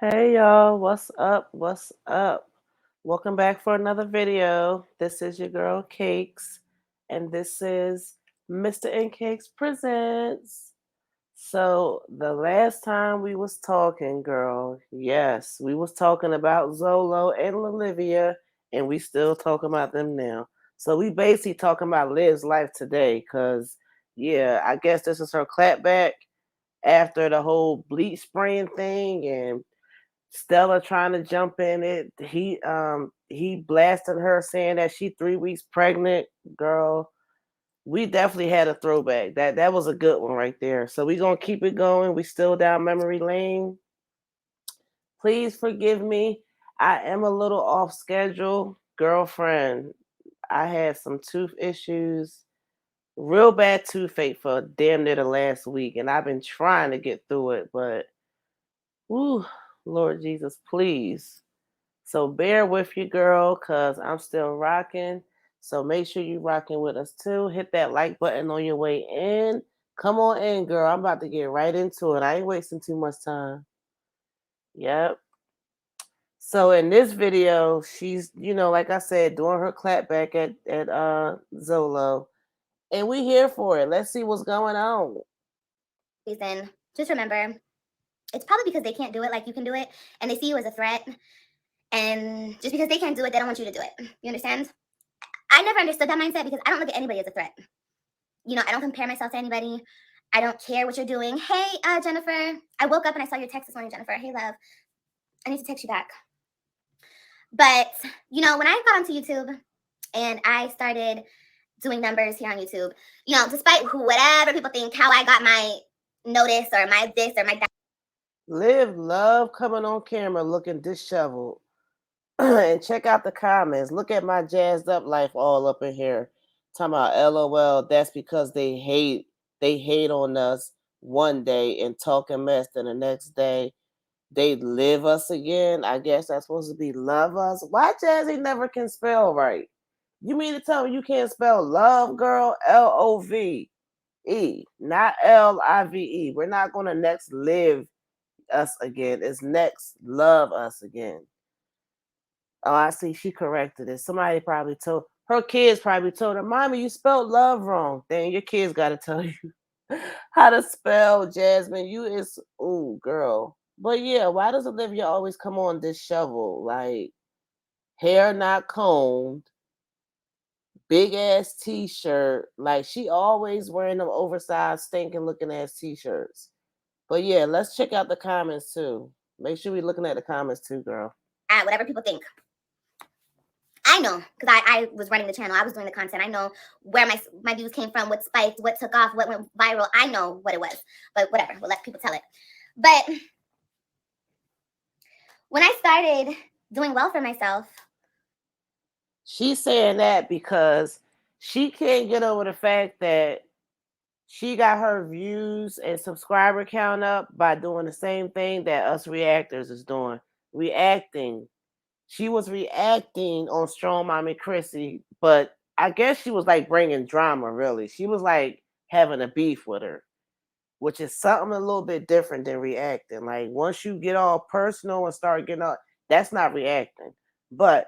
Hey y'all, what's up? What's up? Welcome back for another video. This is your girl Cakes, and this is Mr. and Cakes Presents. So the last time we was talking, girl, yes, we was talking about Zolo and Olivia, and we still talking about them now. So we basically talking about Liv's life today, cause yeah, I guess this is her clapback after the whole bleach spraying thing and Stella trying to jump in it. He blasted her saying that she 3 weeks pregnant. Girl, we definitely had a throwback. That was a good one right there. So we gonna keep it going. We still down memory lane. Please forgive me. I am a little off schedule. Girlfriend, I had some tooth issues. Real bad toothache for damn near the last week. And I've been trying to get through it, but whew, Lord Jesus, please. So bear with you, girl, cause I'm still rocking. So make sure you rocking with us too. Hit that like button on your way in. Come on in, girl. I'm about to get right into it. I ain't wasting too much time. Yep. So in this video, she's, like I said, doing her clapback at Zolo. And we here for it. Let's see what's going on. Reason, just remember, it's probably because they can't do it like you can do it, and they see you as a threat. And just because they can't do it, they don't want you to do it. You understand? I never understood that mindset because I don't look at anybody as a threat. I don't compare myself to anybody. I don't care what you're doing. Hey, Jennifer. I woke up and I saw your text this morning, Jennifer. Hey, love. I need to text you back. But, when I got onto YouTube and I started doing numbers here on YouTube, despite whatever people think, how I got my notice or my this or my that. Liv love coming on camera looking disheveled. And check out the comments. Look at my jazzed up life all up in here. Talking about LOL, that's because they hate on us one day and talking mess, then the next day they live us again. I guess that's supposed to be love us. Why Jazzy never can spell right? You mean to tell me you can't spell love, girl? LOVE, not LIVE. We're not gonna next live us again. It's next love us again. Oh, I see. She corrected it. Somebody probably told her kids probably told her, "Mommy, you spelled love wrong." Then your kids got to tell you how to spell Jasmine. You is ooh girl. But yeah, why does Olivia always come on disheveled? Like hair not combed, big ass t-shirt. Like she always wearing them oversized, stinking looking ass t-shirts. But yeah, let's check out the comments too. Make sure we're looking at the comments too, girl. Whatever people think. I know, because I was running the channel. I was doing the content. I know where my views came from, what spiked, what took off, what went viral. I know what it was. But whatever, we'll let people tell it. But when I started doing well for myself. She's saying that because she can't get over the fact that she got her views and subscriber count up by doing the same thing that us reactors is doing. Reacting. She was reacting on Strong Mommy Chrissy, but I guess she was like bringing drama, really. She was like having a beef with her, which is something a little bit different than reacting. Like once you get all personal and start getting all, that's not reacting. But,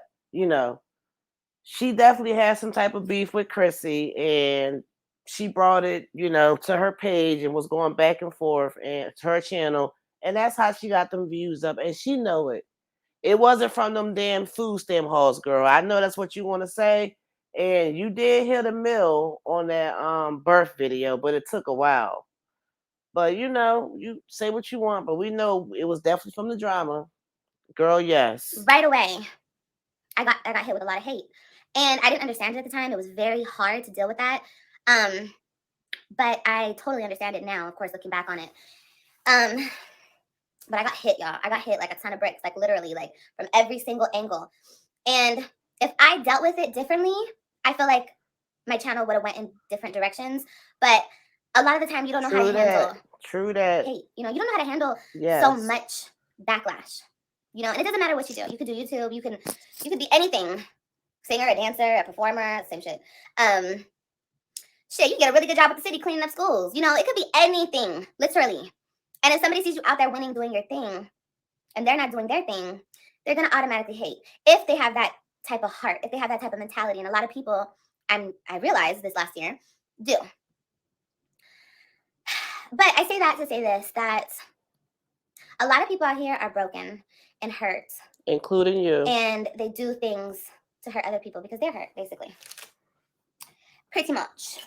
she definitely has some type of beef with Chrissy, and she brought it, to her page and was going back and forth and to her channel, and that's how she got them views up, and she know it. It wasn't from them damn food stamp hauls, girl. I know that's what you want to say, and you did hit a mill on that birth video, but it took a while. But you say what you want, but we know it was definitely from the drama, girl. Yes, right away, I got hit with a lot of hate. And I didn't understand it at the time. It was very hard to deal with that. But I totally understand it now, of course, looking back on it. But I got hit, y'all. I got hit like a ton of bricks, like literally, like from every single angle. And if I dealt with it differently, I feel like my channel would have went in different directions. But a lot of the time, you don't know how to handle hate. You don't know how to handle so much backlash. And it doesn't matter what you do. You could do YouTube. You can be anything. Singer, a dancer, a performer, same shit. shit, you get a really good job with the city cleaning up schools. You know, it could be anything, literally. And if somebody sees you out there winning, doing your thing, and they're not doing their thing, they're gonna automatically hate if they have that type of heart, if they have that type of mentality. And a lot of people, I realized this last year, do. But I say that to say this, that a lot of people out here are broken and hurt, including you. and they do things to hurt other people because they're hurt, basically. Pretty much.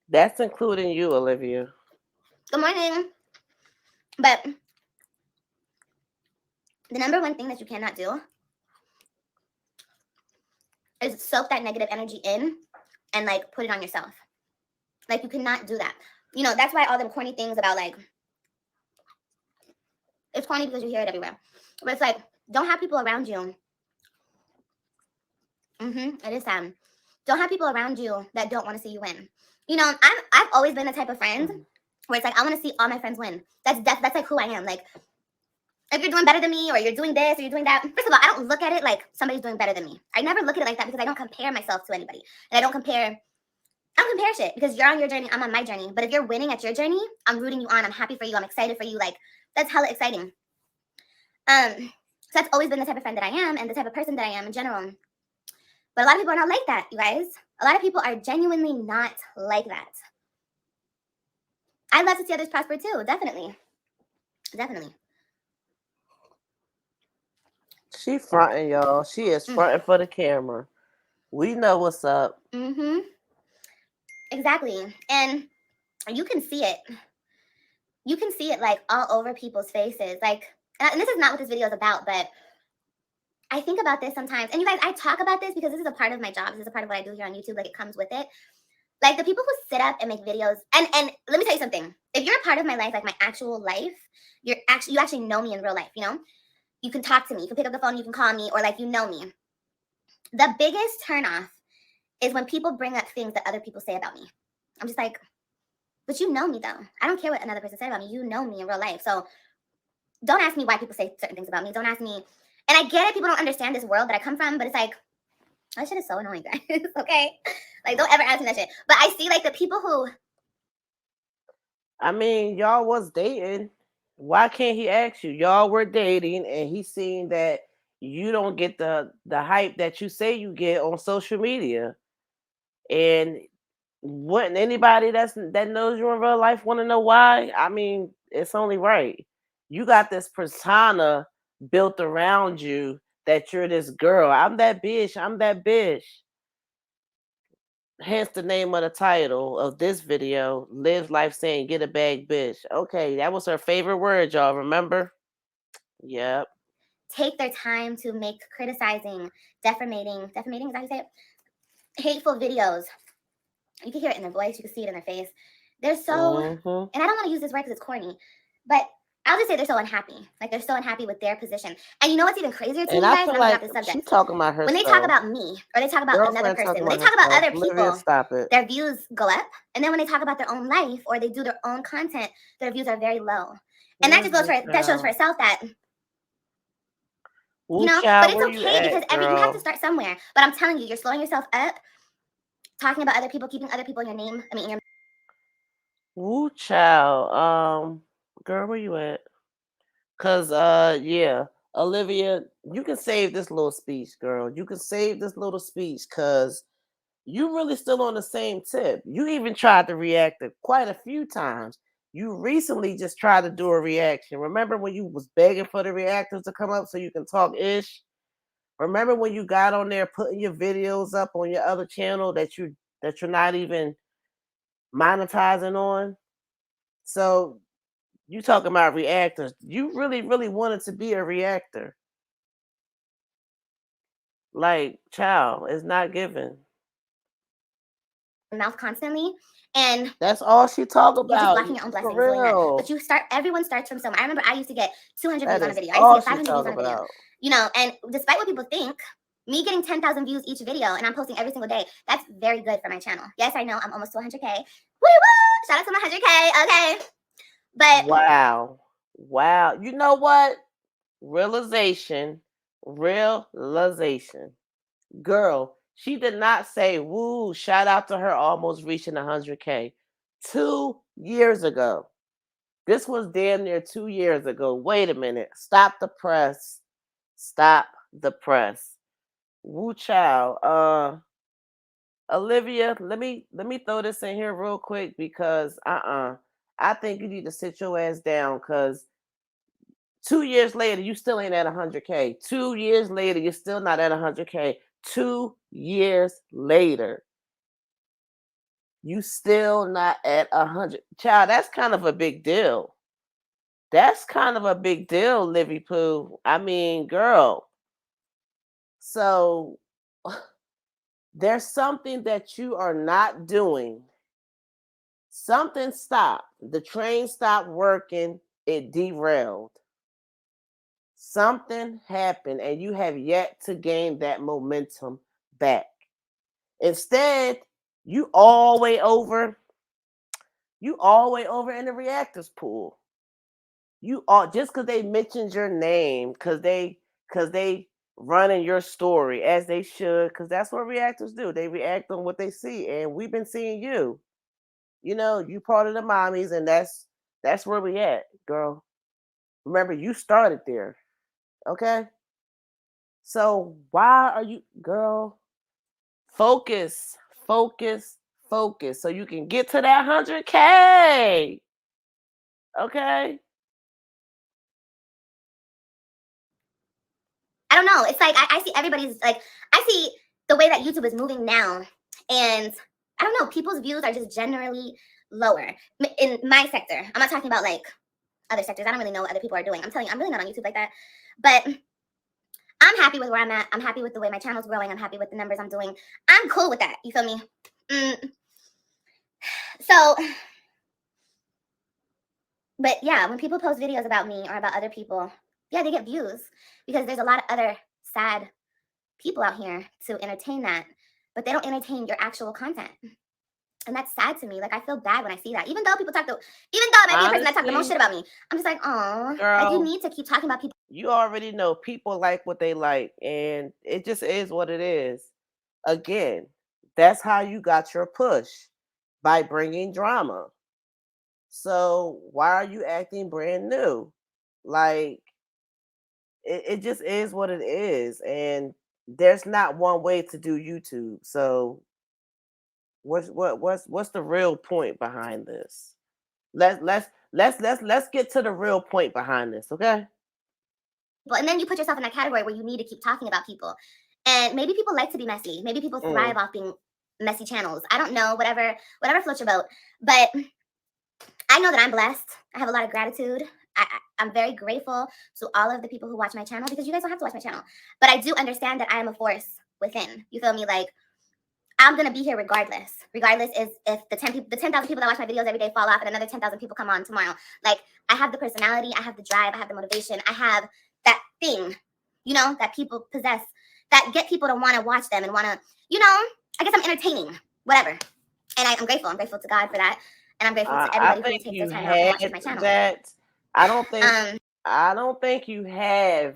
That's including you, Olivia. Good morning. But the number one thing that you cannot do is soak that negative energy in and like put it on yourself. Like, you cannot do that. You know, that's why all them corny things about like, it's corny because you hear it everywhere. But it's like, don't have people around you. It is sad. Don't have people around you that don't want to see you win. You know, I've always been the type of friend where it's like, I want to see all my friends win. That's like who I am. Like, if you're doing better than me, or you're doing this, or you're doing that, first of all, I don't look at it like somebody's doing better than me. I never look at it like that because I don't compare myself to anybody. And I don't compare shit, because you're on your journey, I'm on my journey. But if you're winning at your journey, I'm rooting you on. I'm happy for you. I'm excited for you. Like, that's hella exciting. So that's always been the type of friend that I am, and the type of person that I am in general. But a lot of people are not like that, you guys. A lot of people are genuinely not like that. I'd love to see others prosper too, definitely. Definitely. She fronting, y'all. She is fronting for the camera. We know what's up. Exactly. And you can see it. You can see it like all over people's faces. Like, and this is not what this video is about, but I think about this sometimes. And you guys, I talk about this because this is a part of my job. This is a part of what I do here on YouTube. Like, it comes with it. Like, the people who sit up and make videos, and let me tell you something. If you're a part of my life, like my actual life, you actually know me in real life, you know? You can talk to me. You can pick up the phone, you can call me, or like, you know me. The biggest turnoff is when people bring up things that other people say about me. I'm just like, but you know me though. I don't care what another person said about me. You know me in real life. So don't ask me why people say certain things about me. Don't ask me. And I get it. People don't understand this world that I come from, but it's like, that shit is so annoying, guys. Okay? Like, don't ever ask me that shit. But I see like the people who, I mean, y'all was dating. Why can't he ask you? Y'all were dating, and he seen that you don't get the hype that you say you get on social media. And wouldn't anybody that knows you in real life want to know why? I mean, it's only right. You got this persona built around you that you're this girl. I'm that bitch. I'm that bitch. Hence the name of the title of this video, Live Life Saying Get a Bag Bitch. Okay, that was her favorite word, y'all. Remember? Yep. take their time to make criticizing, defamating, is that how you say it? Hateful videos. You can hear it in their voice. You can see it in their face. They're so, and I don't want to use this word because it's corny, but I'll just say they're so unhappy. Like, they're so unhappy with their position. And you know what's even crazier to me, guys? And I feel like this subject. she's talking about herself. When they talk about me, or they talk about another person, when they talk about other people, stop it. Their views go up. And then when they talk about their own life, or they do their own content, their views are very low. And that just goes for, that shows for itself that, you know, but it's okay because you have to start somewhere. But I'm telling you, you're slowing yourself up, talking about other people, keeping other people in your name. I mean, in your Woo, child. Girl, where you at? Cause yeah, Olivia, you can save this little speech, girl. You can save this little speech, cause you really still on the same tip. You even tried to react quite a few times. You recently just tried to do a reaction. Remember when you was begging for the reactors to come up so you can talk ish? Remember when you got on there putting your videos up on your other channel that you're not even monetizing on? So you talking about reactors. You really, really wanted to be a reactor. Like, child, it's not given. mouth constantly, and that's all she talk about. You're just blocking your own blessings doing that. But everyone starts from somewhere. I remember I used to get 200 views on a video. I used to get 500 views on a video. You know, and despite what people think, me getting 10,000 views each video and I'm posting every single day, that's very good for my channel. Yes, I know I'm almost to 100K. Woo woo! Shout out to my 100K. Okay. But wow. You know what? Realization. Girl, She did not say, woo, shout out to her almost reaching 100K. 2 years ago. This was damn near 2 years ago. Wait a minute. Stop the press. Stop the press. Woo child. Olivia, let me throw this in here real quick because I think you need to sit your ass down because 2 years later you still ain't at 100K. 2 years later you're still not at 100K. 2 years later you still not at 100. Child, that's kind of a big deal. That's kind of a big deal, Livy Pooh. I mean, girl. So there's something that you are not doing. Something stopped. The train stopped working. It derailed. Something happened, and you have yet to gain that momentum back. Instead, you all way over. You all way over in the reactors pool. You are just because they mentioned your name, because they running your story as they should, because that's what reactors do. They react on what they see, and we've been seeing you. You part of the mommies, and that's where we at, girl. Remember, you started there, okay? So why are you, girl? Focus, focus, focus, so you can get to that 100K, okay? I don't know. It's like I see everybody's like I see the way that YouTube is moving now, and I don't know. People's views are just generally lower in my sector. I'm not talking about like other sectors. I don't really know what other people are doing. I'm telling you, I'm really not on YouTube like that. But I'm happy with where I'm at. I'm happy with the way my channel's growing. I'm happy with the numbers I'm doing. I'm cool with that. You feel me? So, but yeah, when people post videos about me or about other people, yeah, they get views because there's a lot of other sad people out here to entertain that, but they don't entertain your actual content. And that's sad to me. Like, I feel bad when I see that. Even though people talk even though I might be a person that talk the most shit about me, I'm just like, oh, like you need to keep talking about people. You already know people like what they like, and it just is what it is. Again, that's how you got your push, by bringing drama. So why are you acting brand new? Like, it just is what it is, and there's not one way to do YouTube. So what's the real point behind this? Let's get to the real point behind this, okay? And then you put yourself in that category where you need to keep talking about people. And maybe people like to be messy. Maybe people thrive off being messy channels. I don't know, whatever floats your boat. But I know that I'm blessed. I have a lot of gratitude. I'm very grateful to all of the people who watch my channel, because you guys don't have to watch my channel. But I do understand that I am a force within. You feel me? Like, I'm gonna be here regardless. Regardless is if the 10,000 people that watch my videos every day fall off and another 10,000 people come on tomorrow. Like, I have the personality, I have the drive, I have the motivation, I have that thing, that people possess, that get people to want to watch them and want to, I guess I'm entertaining, whatever. And I'm grateful. I'm grateful to God for that. And I'm grateful to everybody who takes the time out to watch my channel. That I don't think you have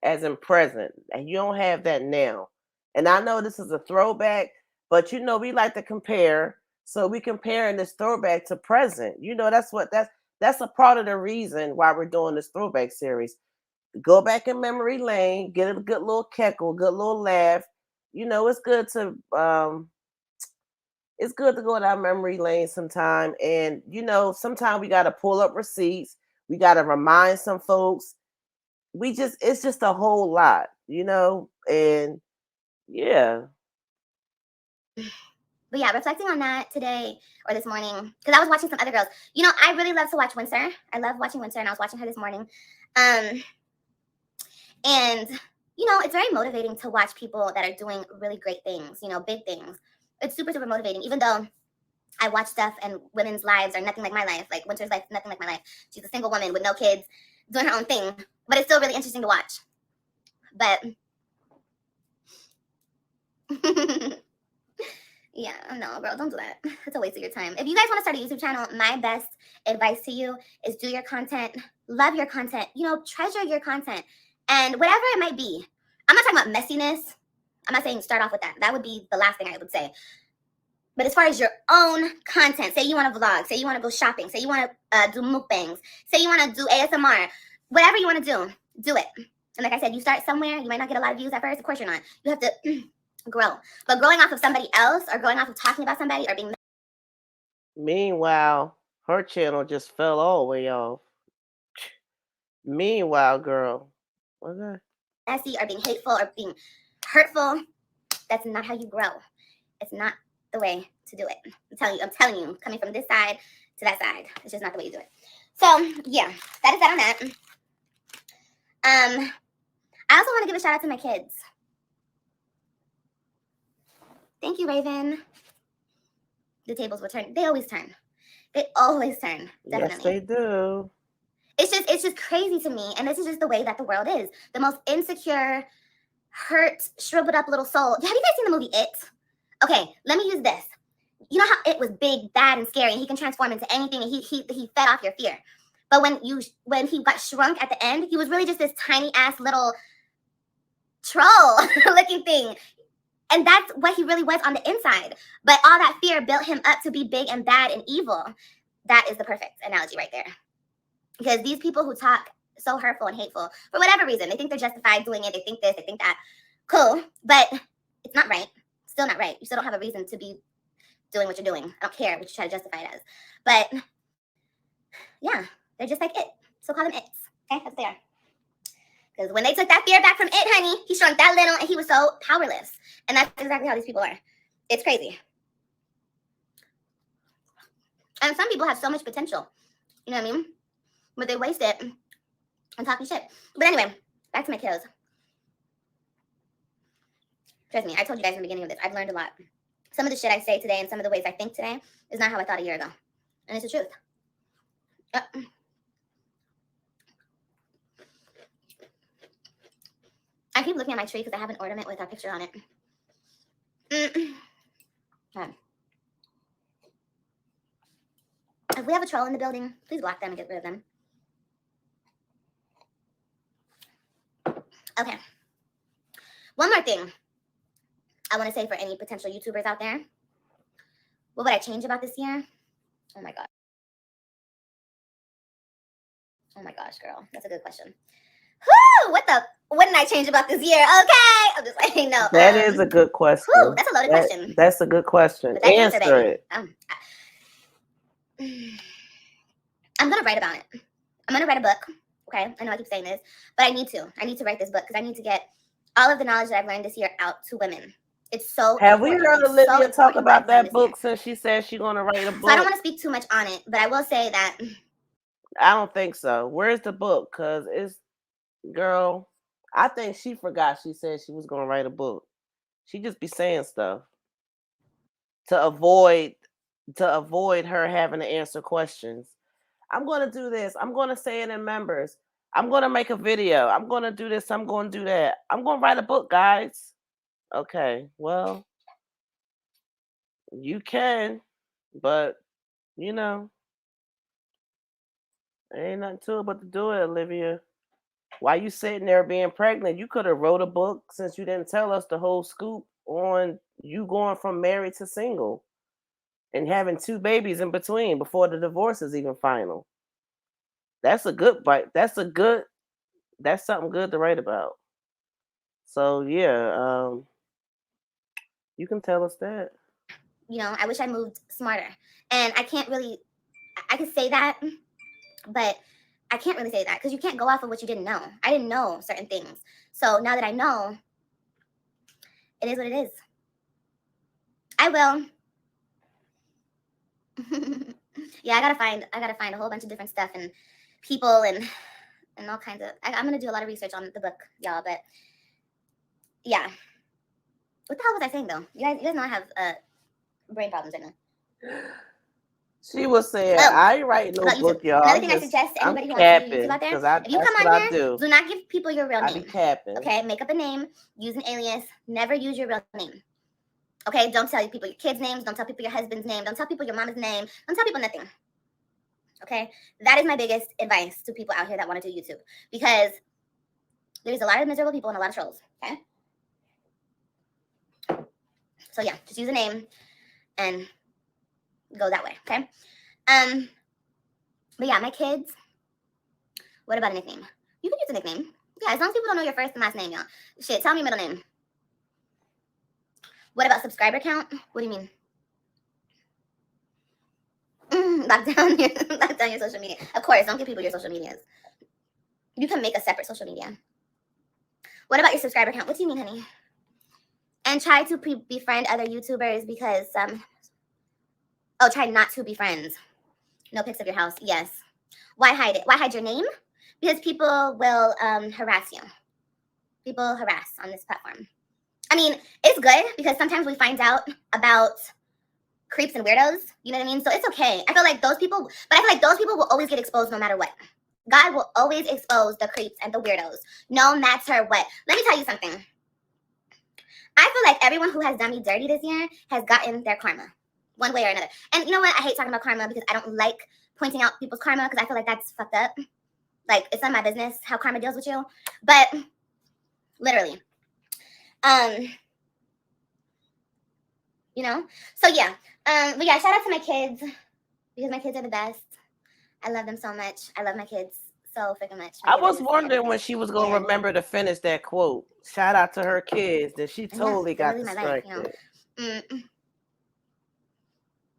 as in present, and you don't have that now. And I know this is a throwback, but we like to compare. So we comparing this throwback to present. That's a part of the reason why we're doing this throwback series. Go back in memory lane, get a good little cackle, good little laugh. It's good to go down memory lane sometime. And sometimes we gotta pull up receipts. We gotta remind some folks. It's just a whole lot, and yeah. But yeah, reflecting on that today or this morning, because I was watching some other girls. I really love to watch Windsor. I love watching Windsor, and I was watching her this morning. And it's very motivating to watch people that are doing really great things, big things. It's super, super motivating, even though I watch stuff and women's lives are nothing like my life. Like, Winter's life, nothing like my life. She's a single woman with no kids, doing her own thing. But it's still really interesting to watch. But yeah, no, bro, don't do that. It's a waste of your time. If you guys want to start a YouTube channel, my best advice to you is do your content, love your content, treasure your content, and whatever it might be. I'm not talking about messiness. I'm not saying start off with that. That would be the last thing I would say. But as far as your own content, say you want to vlog, say you want to go shopping, say you want to do mukbangs, say you want to do ASMR, whatever you want to do it. And like I said, you start somewhere, you might not get a lot of views at first, of course you're not. You have to grow. But growing off of somebody else or growing off of talking about somebody or being... Meanwhile, her channel just fell all the way off. Meanwhile, girl. Okay. messy or being hateful or being hurtful, that's not how you grow. It's not the way to do it. I'm telling you, coming from this side to that side, it's just not the way you do it. So yeah, that is that on that. I also want to give a shout out to my kids. Thank you, Raven. The tables will turn. They always turn. They always turn. Definitely. Yes, they do. It's just crazy to me, and this is just the way that the world is. The most insecure, hurt, shriveled up little soul. Have you guys seen the movie It? Okay, let me use this. You know how It was big, bad, and scary, and he can transform into anything, and he fed off your fear. But when he got shrunk at the end, he was really just this tiny ass little troll looking thing. And that's what he really was on the inside. But all that fear built him up to be big and bad and evil. That is the perfect analogy right there. Because these people who talk so hurtful and hateful, for whatever reason, they think they're justified doing it, they think this, they think that. Cool, but it's not right. Still not right. You still don't have a reason to be doing what you're doing. I don't care what you try to justify it as. But yeah, they're just like It. So call them Its. Okay, that's what they are. Because when they took that fear back from It, honey, he shrunk that little and he was so powerless. And that's exactly how these people are. It's crazy. And some people have so much potential. You know what I mean? But they waste it on talking shit. But anyway, back to my kiddos. Trust me, I told you guys in the beginning of this, I've learned a lot. Some of the shit I say today and some of the ways I think today is not how I thought a year ago. And it's the truth. I keep looking at my tree because I have an ornament with our picture on it. If we have a troll in the building, please block them and get rid of them. Okay. One more thing I want to say for any potential YouTubers out there. What would I change about this year? Oh my God. Oh my gosh, girl. That's a good question. Whoo! What didn't I change about this year? Okay. I'm just like, no. That is a good question. Whew, that's a loaded question. That's a good question. Answer it. I'm going to write about it. I'm going to write a book. Okay. I know I keep saying this, but I need to. I need to write this book because I need to get all of the knowledge that I've learned this year out to women. It's so Have we heard Olivia talk about that book since she said she's going to write a book? So I don't want to speak too much on it, but I will say that I don't think so. Where's the book? Because it's, girl, I think she forgot she said she was going to write a book. She just be saying stuff to avoid her having to answer questions. I'm going to do this. I'm going to say it in members. I'm going to make a video. I'm going to do this. I'm going to do that. I'm going to write a book, guys. Okay, well, you can, but, you know, there ain't nothing to it but to do it, Olivia. Why you sitting there being pregnant? You could have wrote a book since you didn't tell us the whole scoop on you going from married to single and having 2 babies in between before the divorce is even final. That's a good bite. That's something good to write about. So yeah, you can tell us that. You know, I wish I moved smarter. And I can't really, I could say that, but I can't really say that because you can't go off of what you didn't know. I didn't know certain things. So now that I know, it is what it is. I will. Yeah, I gotta find a whole bunch of different stuff and people and all kinds of, I'm gonna do a lot of research on the book, y'all, but yeah. What the hell was I saying though? You guys know I have brain problems right now. She was saying, I ain't writing no book, y'all. Another thing I suggest to anybody who wants to do YouTube out there, if you come on here, do not give people your real name. I be capping. Okay, make up a name, use an alias, never use your real name. Okay, don't tell people your kids' names, don't tell people your husband's name, don't tell people your mama's name, don't tell people nothing. Okay, that is my biggest advice to people out here that want to do YouTube, because there's a lot of miserable people and a lot of trolls. Okay, So yeah, just use a name and go that way, okay? But yeah, my kids. What about a nickname? You can use a nickname. Yeah, as long as people don't know your first and last name, y'all. Shit, tell me your middle name. What about subscriber count? What do you mean? Lock down lock down your social media. Of course, don't give people your social medias. You can make a separate social media. What about your subscriber count? What do you mean, honey? And try to befriend other YouTubers because try not to be friends. No pics of your house. Yes. Why hide it? Why hide your name? Because people will harass you. People harass on this platform. I mean, it's good because sometimes we find out about creeps and weirdos. You know what I mean? So it's okay. I feel like those people, but I feel like those people will always get exposed no matter what. God will always expose the creeps and the weirdos, no matter what. Let me tell you something. I feel like everyone who has done me dirty this year has gotten their karma, one way or another. And you know what? I hate talking about karma because I don't like pointing out people's karma because I feel like that's fucked up. Like, it's not my business how karma deals with you. But literally, you know. So yeah, but yeah, shout out to my kids because my kids are the best. I love them so much. I love my kids so freaking much. I was wondering when she was gonna remember to finish that quote. Shout out to her kids that she totally got distracted.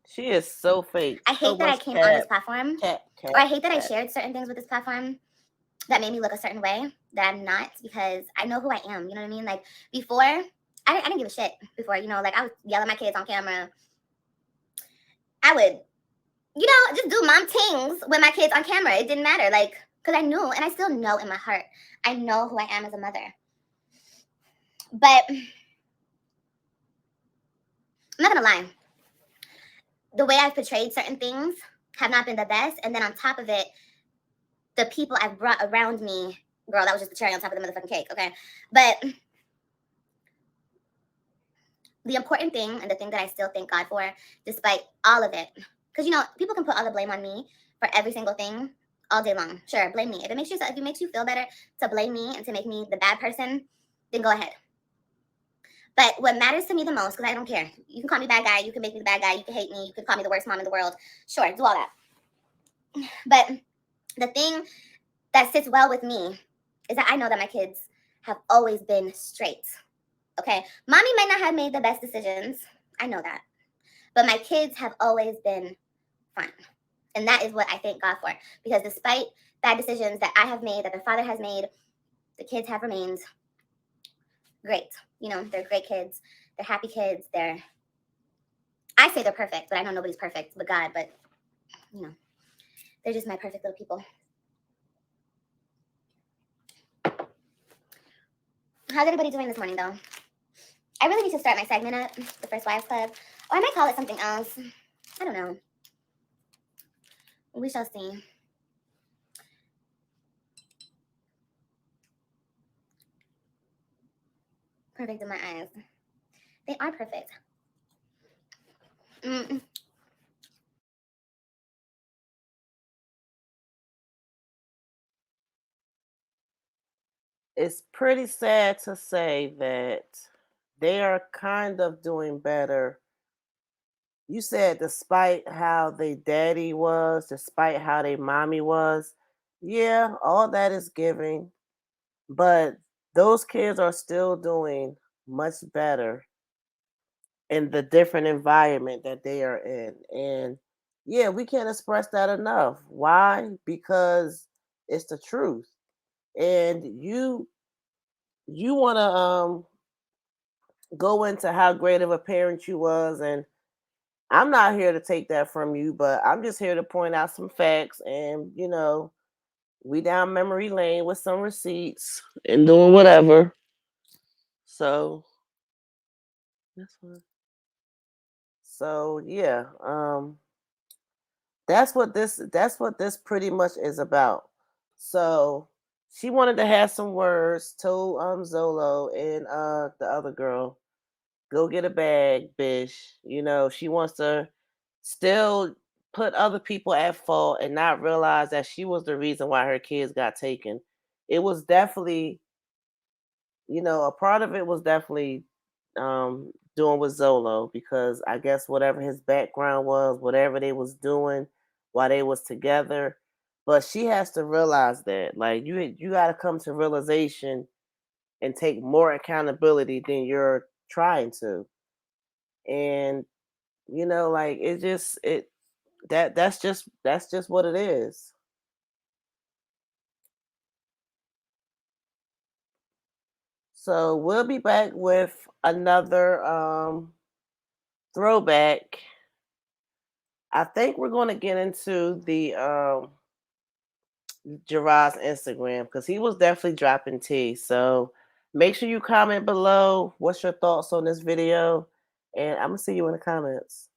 She is so fake. I hate that I came on this platform, or I hate that I shared certain things with this platform that made me look a certain way that I'm not, because I know who I am. You know what I mean? Like, before, I didn't give a shit before. You know, like, I would yell at my kids on camera. I would, you know, just do mom things with my kids on camera. It didn't matter, like, because I knew, and I still know in my heart, I know who I am as a mother. But I'm not gonna lie, the way I've portrayed certain things have not been the best. And then on top of it, the people I've brought around me, girl, that was just the cherry on top of the motherfucking cake, okay? But the important thing, and the thing that I still thank God for, despite all of it, because, you know, people can put all the blame on me for every single thing all day long. Sure, blame me. If it makes you feel better to blame me and to make me the bad person, then go ahead. But what matters to me the most, because I don't care. You can call me bad guy. You can make me the bad guy. You can hate me. You can call me the worst mom in the world. Sure, do all that. But the thing that sits well with me is that I know that my kids have always been straight. Okay? Mommy might not have made the best decisions. I know that. But my kids have always been fine. And that is what I thank God for. Because despite bad decisions that I have made, that their father has made, the kids have remained great. You know, they're great kids. They're happy kids. I say they're perfect, but I know nobody's perfect but God. But, you know, they're just my perfect little people. How's everybody doing this morning, though? I really need to start my segment up, the First Wives Club. Or I might call it something else. I don't know. We shall see. Perfect in my eyes. They are perfect. It's pretty sad to say that they are kind of doing better. You said despite how they daddy was, despite how they mommy was, yeah, all that is giving, but those kids are still doing much better in the different environment that they are in. And yeah, we can't express that enough. Why? Because it's the truth. And you want to go into how great of a parent you was, and I'm not here to take that from you, but I'm just here to point out some facts. And you know, we down memory lane with some receipts and doing whatever. So that's fine. So yeah, that's what this pretty much is about. So she wanted to have some words, told Zolo and the other girl, go get a bag, Bish. You know, she wants to still put other people at fault and not realize that she was the reason why her kids got taken. It was definitely, a part of it was definitely doing with Zolo, because I guess whatever his background was, whatever they was doing while they was together. But she has to realize that, like, you got to come to realization and take more accountability than you're trying to. And like, that's just what it is. So we'll be back with another throwback. I think we're going to get into the Gerard's Instagram, because he was definitely dropping tea. So make sure you comment below what's your thoughts on this video, and I'm gonna see you in the comments.